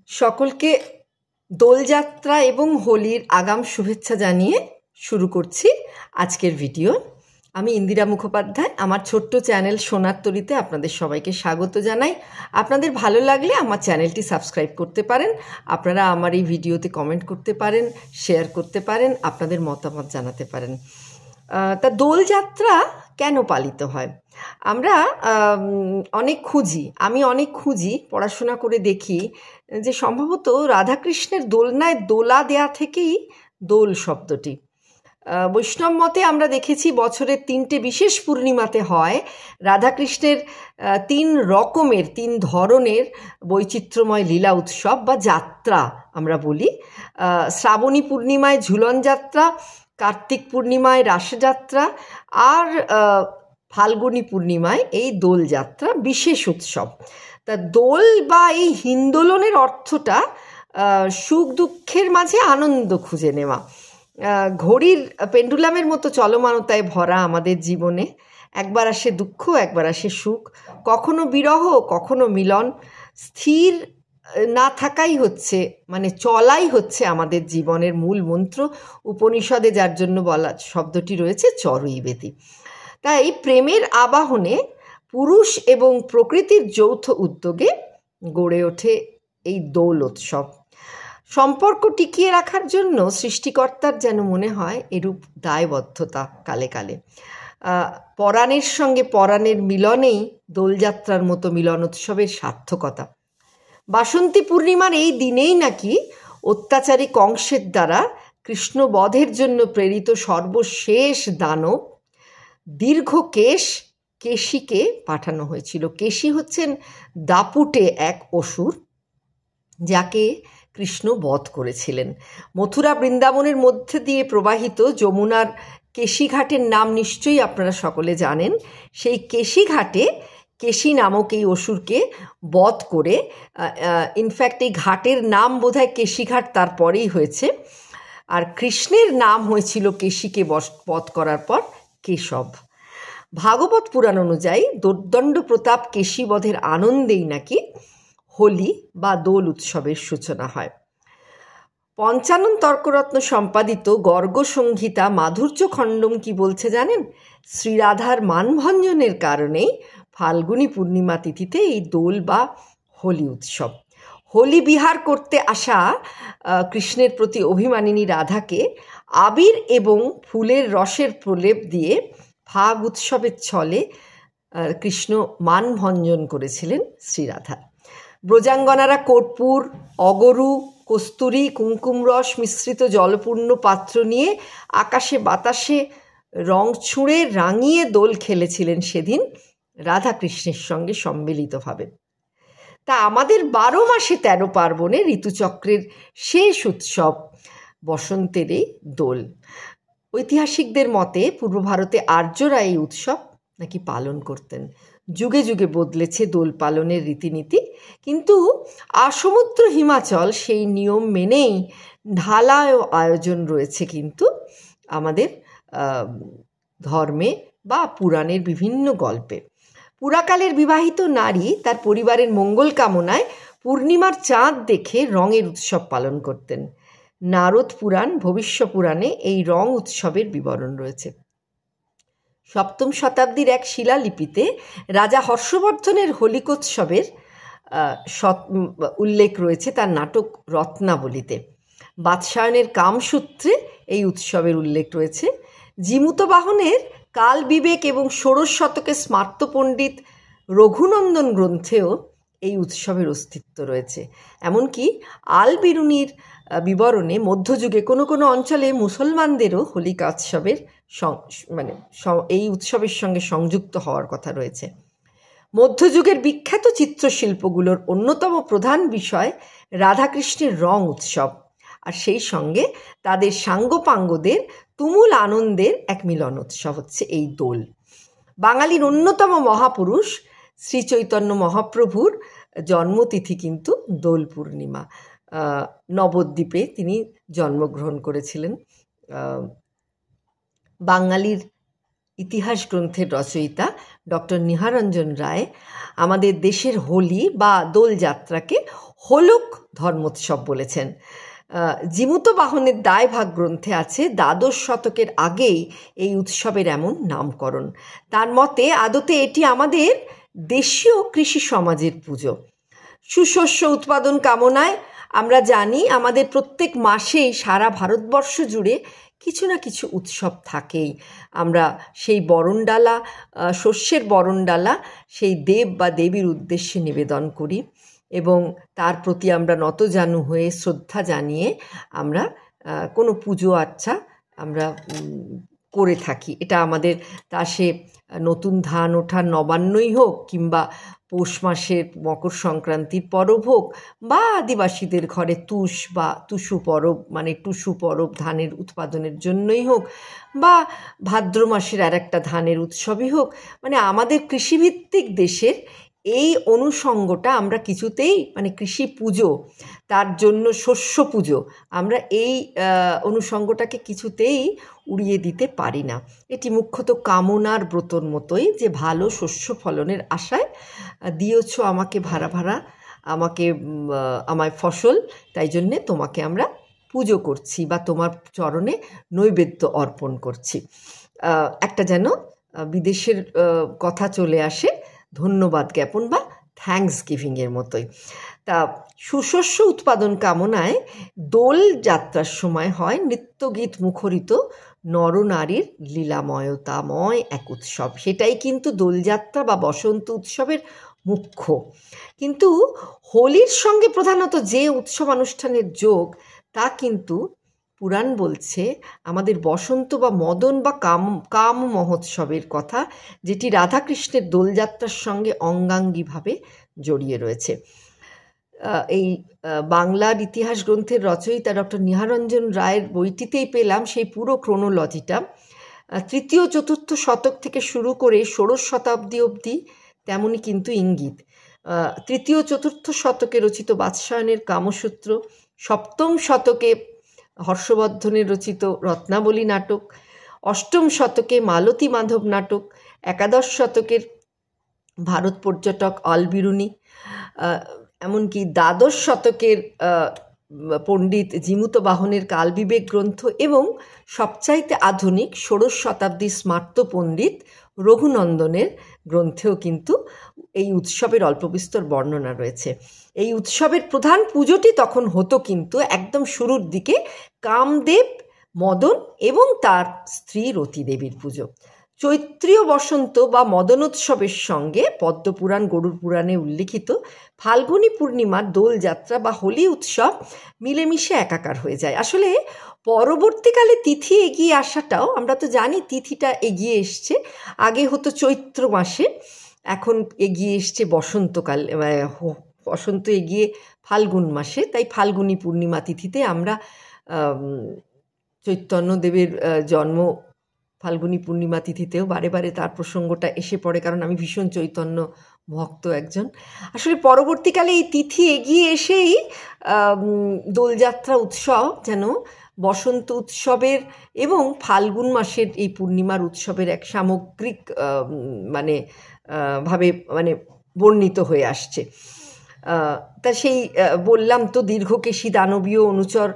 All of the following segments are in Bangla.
সকলকে দোলযাত্রা এবং হোলির আগাম শুভেচ্ছা জানিয়ে শুরু করছি আজকের ভিডিও। আমি ইন্দিরা মুখোপাধ্যায়। আমার ছোট্ট চ্যানেল সোনার তরীতে আপনাদের সবাইকে স্বাগত জানাই। আপনাদের ভালো লাগলে আমার চ্যানেলটি সাবস্ক্রাইব করতে পারেন। আপনারা আমার এই ভিডিওতে কমেন্ট করতে পারেন, শেয়ার করতে পারেন, আপনাদের মতামত জানাতে পারেন। তা দোলযাত্রা কেন পালিত হয়? আমরা আমি অনেক খুঁজি, পড়াশোনা করে দেখি যে সম্ভবত রাধাকৃষ্ণের দোলনায় দোলা দেয়া থেকেই দোল শব্দটি। বৈষ্ণব মতে আমরা দেখেছি বছরের 3টে বিশেষ পূর্ণিমাতে হয় রাধাকৃষ্ণের 3 ধরনের বৈচিত্র্যময় লীলা উৎসব বা যাত্রা আমরা বলি। শ্রাবণী পূর্ণিমায় ঝুলন যাত্রা, কার্তিক পূর্ণিমায় রাসযাত্রা, আর ফাল্গুনী পূর্ণিমায় এই দোলযাত্রা বিশেষ উৎসব। তা দোল বা এই হিন্দোলনের অর্থটা সুখ দুঃখের মাঝে আনন্দ খুঁজে নেওয়া। ঘড়ির পেন্ডুলামের মতো চলমানতায় ভরা আমাদের জীবনে একবার আসে দুঃখ, একবার আসে সুখ, কখনো বিরহ, কখনো মিলন। স্থির না থাকাই হচ্ছে চলাই হচ্ছে আমাদের জীবনের মূল মন্ত্র। উপনিষদে যার জন্য বলা শব্দটি রয়েছে চরৈবেতি। তাই প্রেমের আবাহনে পুরুষ এবং প্রকৃতির যৌথ উদ্যোগে গড়ে ওঠে এই দোল উৎসব। সম্পর্ক টিকিয়ে রাখার জন্য সৃষ্টিকর্তার যেন মনে হয় এরূপ দায়বদ্ধতা কালে কালে। পরাণের সঙ্গে পরাণের মিলনেই দোলযাত্রার মতো মিলন উৎসবের সার্থকতা। বাসন্তী পূর্ণিমার এই দিনেই নাকি অত্যাচারী কংসের দ্বারা কৃষ্ণ বধের জন্য প্রেরিত সর্বশেষ দানব দীর্ঘকেশ কেশীকে পাঠানো হয়েছিল। কেশী হচ্ছেন দাপুটে এক অসুর, যাকে কৃষ্ণ বধ করেছিলেন। মথুরা বৃন্দাবনের মধ্যে দিয়ে প্রবাহিত যমুনার কেশীঘাটের নাম নিশ্চয়ই আপনারা সকলে জানেন। সেই কেশীঘাটে কেশী নামক এই অসুরকে বধ করে, ইনফ্যাক্ট এই ঘাটের নাম বোধহয় কেশীঘাট তারপরেই হয়েছে, আর কৃষ্ণের নাম হয়েছিল কেশীকে বধ করার পর কেশব। ভাগবত পুরাণ অনুযায়ী দোর্দণ্ড প্রতাপ কেশী বধের আনন্দেই নাকি হোলি বা দোল উৎসবের সূচনা হয়। পঞ্চানন তর্করত্ন সম্পাদিত গর্গ সংহিতা মাধুর্য খণ্ডম কি বলছে জানেন? শ্রীরাধার মানভঞ্জনের কারণেই ফাল্গুনী পূর্ণিমা তিথিতে এই দোল বা হোলি উৎসব। হোলি বিহার করতে আসা কৃষ্ণের প্রতি অভিমানিনী রাধাকে আবির এবং ফুলের রসের প্রলেপ দিয়ে ফাগ উৎসবের ছলে কৃষ্ণ মানভঞ্জন করেছিলেন শ্রীরাধা। ব্রজাঙ্গনারা কর্পূর, অগরু, কস্তুরী, কুমকুম রস মিশ্রিত জলপূর্ণ পাত্র নিয়ে আকাশে বাতাসে রং ছুঁড়ে রাঙিয়ে দোল খেলেছিলেন সেদিন রাধাকৃষ্ণের সঙ্গে সম্মিলিতভাবে। তা আমাদের 12 মাসে 13 পার্বণে ঋতুচক্রের শেষ উৎসব বসন্তের এই দোল। ঐতিহাসিকদের মতে পূর্ব ভারতে আর্যরা এই উৎসব নাকি পালন করতেন। যুগে যুগে বদলেছে দোল পালনের রীতিনীতি, কিন্তু আসমুদ্র হিমাচল সেই নিয়ম মেনেই ঢালা আয়োজন রয়েছে কিন্তু আমাদের ধর্মে বা পুরাণের বিভিন্ন গল্পে। পুরাকালের বিবাহিত নারী তার পরিবারের মঙ্গল কামনায় পূর্ণিমার চাঁদ দেখে রঙের উৎসব পালন করতেন। নারদ পুরাণ, ভবিষ্য পুরাণে এই রং উৎসবের বিবরণ রয়েছে। 7ম শতাব্দীর এক শিলালিপিতে রাজা হর্ষবর্ধনের হোলিকোৎসবের উল্লেখ রয়েছে তার নাটক রত্নাবলীতে। বাৎসায়নের কামসূত্রে এই উৎসবের উল্লেখ রয়েছে। জিমুতবাহনের কাল বিবেক এবং ষোড়শ শতকে স্মার্ত পণ্ডিত রঘুনন্দন গ্রন্থেও এই উৎসবের অস্তিত্ব রয়েছে। এমনকি আল বিরুনির বিবরণে মধ্যযুগে কোনো কোনো অঞ্চলে মুসলমানদেরও হোলিকা উৎসবের এই উৎসবের সঙ্গে সংযুক্ত হওয়ার কথা রয়েছে। মধ্যযুগের বিখ্যাত চিত্রশিল্পগুলোর অন্যতম প্রধান বিষয় রাধাকৃষ্ণের রং উৎসব, আর সেই সঙ্গে তাদের সাঙ্গপাঙ্গদের তুমুল আনন্দের এক মিলন উৎসব হচ্ছে এই দোল। বাঙালির অন্যতম মহাপুরুষ শ্রী চৈতন্য মহাপ্রভুর জন্মতিথি কিন্তু দোল পূর্ণিমা। নবদ্বীপে তিনি জন্মগ্রহণ করেছিলেন। বাঙালির ইতিহাস গ্রন্থের রচয়িতা ডক্টর নিহারঞ্জন রায় আমাদের দেশের হোলি বা দোলযাত্রাকে হোলুক ধর্মোৎসব বলেছেন। জীমূত বাহনের দায়ভাগ গ্রন্থে আছে দ্বাদশ শতকের আগেই এই উৎসবের এমন নামকরণ। তার মতে আদতে এটি আমাদের দেশীয় কৃষি সমাজের পুজো। সুশস্য উৎপাদন কামনায় আমরা জানি আমাদের প্রত্যেক মাসেই সারা ভারতবর্ষ জুড়ে কিছু না কিছু উৎসব থাকেই। আমরা সেই বরণডালা, শস্যের বরণডালা সেই দেব বা দেবীর উদ্দেশ্যে নিবেদন করি এবং তার প্রতি আমরা নতজানু হয়ে শ্রদ্ধা জানিয়ে আমরা কোনো পুজো আচ্ছা আমরা করে থাকি। এটা আমাদের, তা সে নতুন ধান ওঠার নবান্নই হোক, কিংবা পৌষ মাসের মকর সংক্রান্তির পরব হোক, বা আদিবাসীদের ঘরে তুষ বা টুসু পরব, মানে টুসু পরব ধানের উৎপাদনের জন্যই হোক, বা ভাদ্র মাসের আর একটা ধানের উৎসবই হোক, মানে আমাদের কৃষিভিত্তিক দেশের এই অনুষঙ্গটা আমরা কিছুতেই, মানে কৃষি পুজো, তার জন্য শস্য পুজো, আমরা এই অনুষঙ্গটাকে কিছুতেই উড়িয়ে দিতে পারি না। এটি মুখ্যত কামনার ব্রতর মতোই, যে ভালো শস্য ফলনের আশায় দিয়েছ আমাকে ভাড়া ভাড়া, আমায় ফসল, তাই জন্যে তোমাকে আমরা পুজো করছি বা তোমার চরণে নৈবেদ্য অর্পণ করছি। একটা যেন বিদেশের কথা চলে আসে, ধন্যবাদ জ্ঞাপন বা থ্যাঙ্কস গিভিংয়ের মতোই। তা সুশস্য উৎপাদন কামনায় দোল যাত্রার সময় হয় নৃত্যগীত মুখরিত নরনারীর লীলাময়তাময় এক উৎসব। সেটাই কিন্তু দোলযাত্রা বা বসন্ত উৎসবের মুখ্য। কিন্তু হোলির সঙ্গে প্রধানত যে উৎসব অনুষ্ঠানের যোগ, তা কিন্তু পুরাণ বলছে আমাদের বসন্ত বা মদন বা কাম মহোৎসবের কথা, যেটি রাধাকৃষ্ণের দোলযাত্রার সঙ্গে অঙ্গাঙ্গিভাবে জড়িয়ে রয়েছে। এই বাংলার ইতিহাস গ্রন্থের রচয়িতা ডক্টর নিহারঞ্জন রায়ের বইটিতেই পেলাম সেই পুরো ক্রোনোলজিটা। তৃতীয় চতুর্থ শতক থেকে শুরু করে ষোড়শ শতাব্দী অবধি তেমনই কিন্তু ইঙ্গিত। তৃতীয় চতুর্থ শতকে রচিত বাৎসায়নের কামসূত্র, সপ্তম শতকে হর্ষবর্ধনের রচিত রত্নাবলী নাটক, অষ্টম শতকে মালতী মাধব নাটক, একাদশ শতকের ভারত পর্যটক অলবিরুনি, এমনকি দ্বাদশ শতকের পণ্ডিত জীমূত বাহনের কালবিবেক গ্রন্থ এবং সবচাইতে আধুনিক ষোড়শ শতাব্দীর স্মার্ত পণ্ডিত রঘুনন্দনের গ্রন্থেও কিন্তু এই উৎসবের অল্পবিস্তর বর্ণনা রয়েছে। এই উৎসবের প্রধান পুজোটি তখন হতো কিন্তু একদম শুরুর দিকে কামদেব, মদন এবং তার স্ত্রী রতি দেবীর পুজো। চৈত্রীয় বসন্ত বা মদনোৎসবের সঙ্গে পদ্মপুরাণ, গরুড় পুরাণে উল্লিখিত ফাল্গুনী পূর্ণিমার দোলযাত্রা বা হোলি উৎসব মিলেমিশে একাকার হয়ে যায়। আসলে পরবর্তীকালে তিথি এগিয়ে আসাটাও, আমরা তো জানি তিথিটা এগিয়ে এসছে, আগে হতো চৈত্র মাসে, এখন এগিয়ে এসছে বসন্তকাল, বসন্ত এগিয়ে ফাল্গুন মাসে, তাই ফাল্গুনী পূর্ণিমা তিথিতে আমরা চৈতন্যদেবের জন্ম ফাল্গুনী পূর্ণিমা তিথিতেও বারে বারে তার প্রসঙ্গটা এসে পড়ে, কারণ আমি ভীষণ চৈতন্য ভক্ত একজন। আসলে পরবর্তীকালে এই তিথি এগিয়ে এসেই দোলযাত্রা উৎসব যেন বসন্ত উৎসবের এবং ফাল্গুন মাসের এই পূর্ণিমার উৎসবের এক সামগ্রিক ভাবে বর্ণিত হয়ে আসছে। তা সেই বললাম তো, দীর্ঘকেশী দানবীয় অনুচর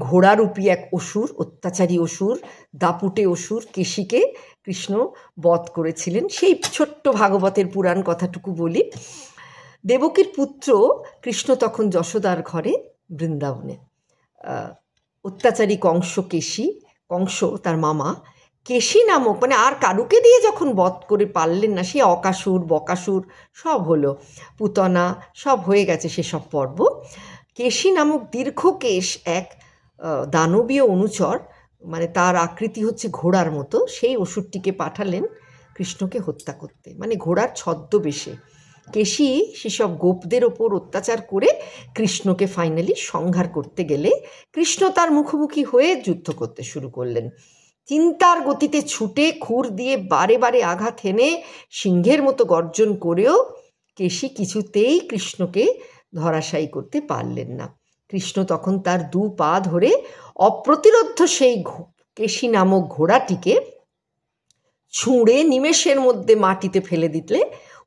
ঘোড়ারূপী এক অসুর, অত্যাচারী অসুর, দাপুটে অসুর কেশীকে কৃষ্ণ বধ করেছিলেন। সেই ছোট্ট ভাগবতের পুরাণ কথাটুকু বলি। দেবকীর পুত্র কৃষ্ণ তখন যশোদার ঘরে বৃন্দাবনে। অত্যাচারী কংস তার মামা কেশী নামক, আর কারুকে দিয়ে যখন বধ করে পারলেন না, সে অকাসুর বকাসুর সব হলো, পুতনা সব হয়ে গেছে সেসব পর্ব। কেশী নামক দীর্ঘকেশ এক দানবীয় অনুচর, তার আকৃতি হচ্ছে ঘোড়ার মতো, সেই অসুরটিকে পাঠালেন কৃষ্ণকে হত্যা করতে, ঘোড়ার ছদ্মবেশে। কেশী সেসব গোপদের ওপর অত্যাচার করে কৃষ্ণকে ফাইনালি সংহার করতে গেলে কৃষ্ণ তার মুখোমুখি হয়ে যুদ্ধ করতে শুরু করলেন। চিন্তার গতিতে ছুটে খুর দিয়ে বারে বারে আঘাত হেনে সিংহের মতো গর্জন করেও কেশী কিছুতেই কৃষ্ণকে ধরাশায়ী করতে পারলেন না। কৃষ্ণ তখন তার দু পা ধরে অপ্রতিরোধ্য সেই কেশী নামক ঘোড়াটিকে ছুঁড়ে নিমেষের মধ্যে মাটিতে ফেলে দিলে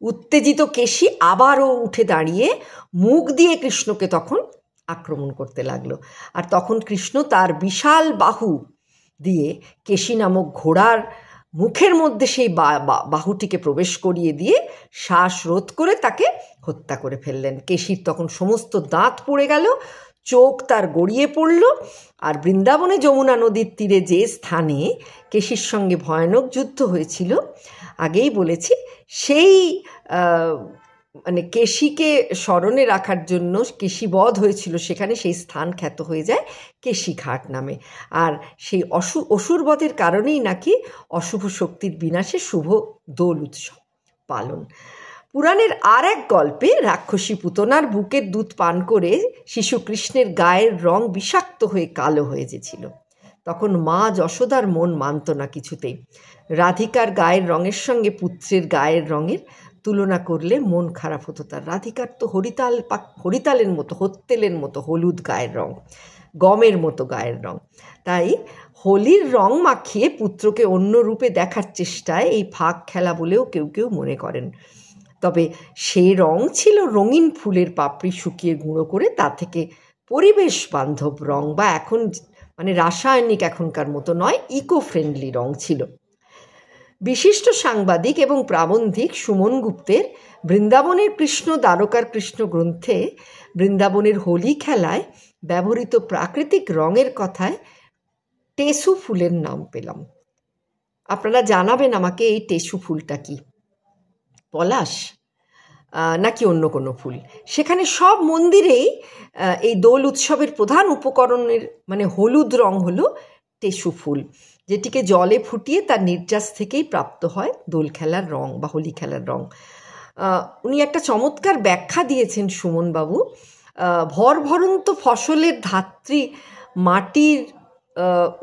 উত্তেজিত কেশী আবারও উঠে দাঁড়িয়ে মুখ দিয়ে কৃষ্ণকে তখন আক্রমণ করতে লাগলো। আর তখন কৃষ্ণ তার বিশাল বাহু দিয়ে কেশী নামক ঘোড়ার মুখের মধ্যে সেই বাহুটিকে প্রবেশ করিয়ে দিয়ে শ্বাস রোধ করে তাকে হত্যা করে ফেললেন। কেশীর তখন সমস্ত দাঁত পড়ে গেল, চোখ তার গড়িয়ে পড়ল। আর বৃন্দাবনে যমুনা নদীর তীরে যে স্থানে কেশীর সঙ্গে ভয়ানক যুদ্ধ হয়েছিল, আগেই বলেছি, সেই মানে কেশীকে স্মরণে রাখার জন্য কেশীবধ হয়েছিল সেখানে, সেই স্থান খ্যাত হয়ে যায় কেশীঘাট নামে। আর সেই অসুরবধের কারণেই নাকি অশুভ শক্তির বিনাশে শুভ দোল উৎসব পালন। পুরাণের আর এক গল্পে রাক্ষসী পুতনার বুকের দুধ পান করে শিশু কৃষ্ণের গায়ের রং বিষাক্ত হয়ে কালো হয়ে গেছিল। তখন মা যশোদার মন মানত না কিছুতেই। রাধিকার গায়ের রঙের সঙ্গে পুত্রের গায়ের রঙের তুলনা করলে মন খারাপ হতো তার। রাধিকার তো হরিতালের মতো, হত্তেলের মতো হলুদ গায়ের রং, গমের মতো গায়ের রং। তাই হোলির রং মাখিয়ে পুত্রকে অন্য রূপে দেখার চেষ্টায় এই ফাঁক খেলা বলেও কেউ কেউ মনে করেন। তবে সেই রং ছিল রঙিন ফুলের পাপড়ি শুকিয়ে গুঁড়ো করে তা থেকে পরিবেশ বান্ধব রং, বা এখন মানে রাসায়নিক এখনকার মতো নয়, ইকো ফ্রেন্ডলি রং ছিল। বিশিষ্ট সাংবাদিক এবং প্রাবন্ধিক সুমন গুপ্তের বৃন্দাবনের কৃষ্ণ দ্বারকার কৃষ্ণ গ্রন্থে বৃন্দাবনের হোলি খেলায় ব্যবহৃত প্রাকৃতিক রঙের কথায় টেসু ফুলের নাম পেলাম। আপনারা জানাবেন আমাকে এই টেসু ফুলটা কি, পলাশ নাকি অন্য কোনো ফুল? সেখানে সব মন্দিরেই এই দোল উৎসবের প্রধান উপকরণের মানে হলুদ রং হলো টেসু ফুল, যেটিকে জলে ফুটিয়ে তার নির্যাস থেকেই প্রাপ্ত হয় দোল খেলার রং বা হোলি খেলার রং। উনি একটা চমৎকার ব্যাখ্যা দিয়েছেন সুমনবাবু। ভরভরন্ত ফসলের ধাত্রী মাটির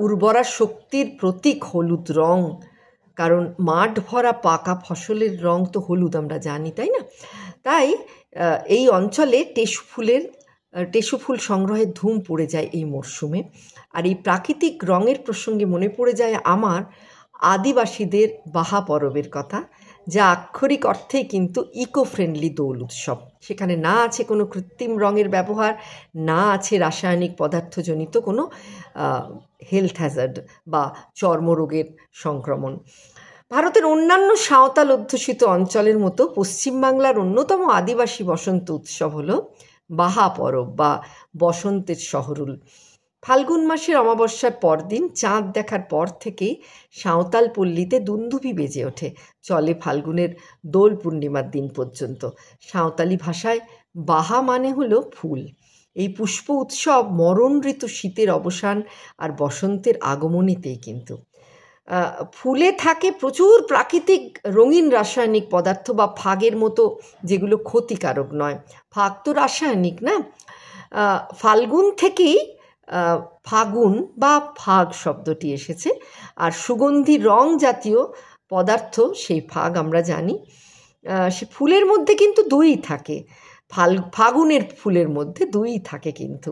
উর্বরা শক্তির প্রতীক হলুদ রং, কারণ মাঠ ভরা পাকা ফসলের রং তো হলুদ, আমরা জানি, তাই না? তাই এই অঞ্চলে টেসু ফুল সংগ্রহের ধুম পড়ে যায় এই মরশুমে। আর এই প্রাকৃতিক রঙের প্রসঙ্গে মনে পড়ে যায় আমার আদিবাসীদের বাহা পরবের কথা, যা আক্ষরিক অর্থেই কিন্তু ইকো ফ্রেন্ডলি দোল উৎসব। সেখানে না আছে কোনো কৃত্রিম রঙের ব্যবহার, না আছে রাসায়নিক পদার্থজনিত কোনো হেলথ হ্যাজার্ড বা চর্মরোগের সংক্রমণ। ভারতের অন্যান্য সাঁওতাল অধ্যুষিত অঞ্চলের মতো পশ্চিমবাংলার অন্যতম আদিবাসী বসন্ত উৎসব হলো বাহা পরব বা বসন্তের শহরুল। ফাল্গুন মাসের অমাবস্যার পরদিন চাঁদ দেখার পর থেকেই সাঁওতাল পল্লীতে দুন্দুভি বেজে ওঠে, চলে ফাল্গুনের দোল পূর্ণিমার দিন পর্যন্ত। সাঁওতালি ভাষায় বাহা মানে হলো ফুল। এই পুষ্প উৎসব মরণ ঋতু শীতের অবসান আর বসন্তের আগমনীতেই কিন্তু। ফুলে থাকে প্রচুর প্রাকৃতিক রঙিন রাসায়নিক পদার্থ বা ফাগের মতো, যেগুলো ক্ষতিকারক নয়। ফাগ তো রাসায়নিক না। ফাল্গুন থেকেই ফাগুন বা ফাগ শব্দটি এসেছে। আর সুগন্ধি রং জাতীয় পদার্থ সেই ফাগ আমরা জানি। সে ফুলের মধ্যে কিন্তু দুই থাকে, ফাগুনের ফুলের মধ্যে দুই থাকে কিন্তু।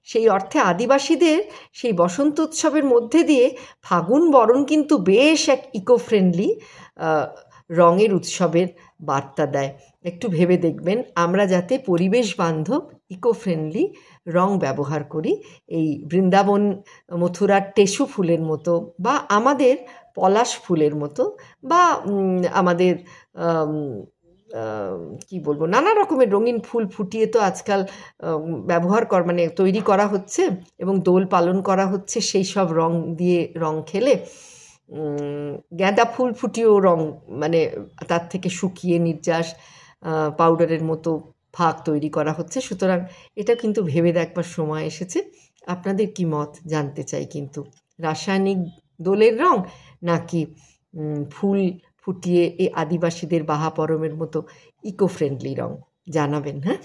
সেই অর্থে আদিবাসীদের সেই বসন্ত উৎসবের মধ্যে দিয়ে ফাগুন বরণ কিন্তু বেশ এক ইকো ফ্রেন্ডলি রঙের উৎসবের বার্তা দেয়। একটু ভেবে দেখবেন আমরা যাতে পরিবেশ বান্ধব ইকো ফ্রেন্ডলি রং ব্যবহার করি, এই বৃন্দাবন মথুরার টেসু ফুলের মতো বা আমাদের পলাশ ফুলের মতো বা আমাদের কি বলবো, নানা রকমের রঙিন ফুল ফুটিয়ে তো আজকাল মানে তৈরি করা হচ্ছে এবং দোল পালন করা হচ্ছে সেই সব রং দিয়ে, রং খেলে। গাঁদা ফুল ফুটিয়েও রং মানে তার থেকে শুকিয়ে নির্যাস পাউডারের মতো ফাগ তৈরি করা হচ্ছে। সুতরাং এটা কিন্তু ভেবে দেখবার সময় এসেছে। আপনাদের কি মত জানতে চাই কিন্তু, রাসায়নিক দোলের রং নাকি ফুল ফুটিয়ে এই আদিবাসীদের বাহা পরমের মতো ইকো ফ্রেন্ডলি রং? জানাবেন, হ্যাঁ।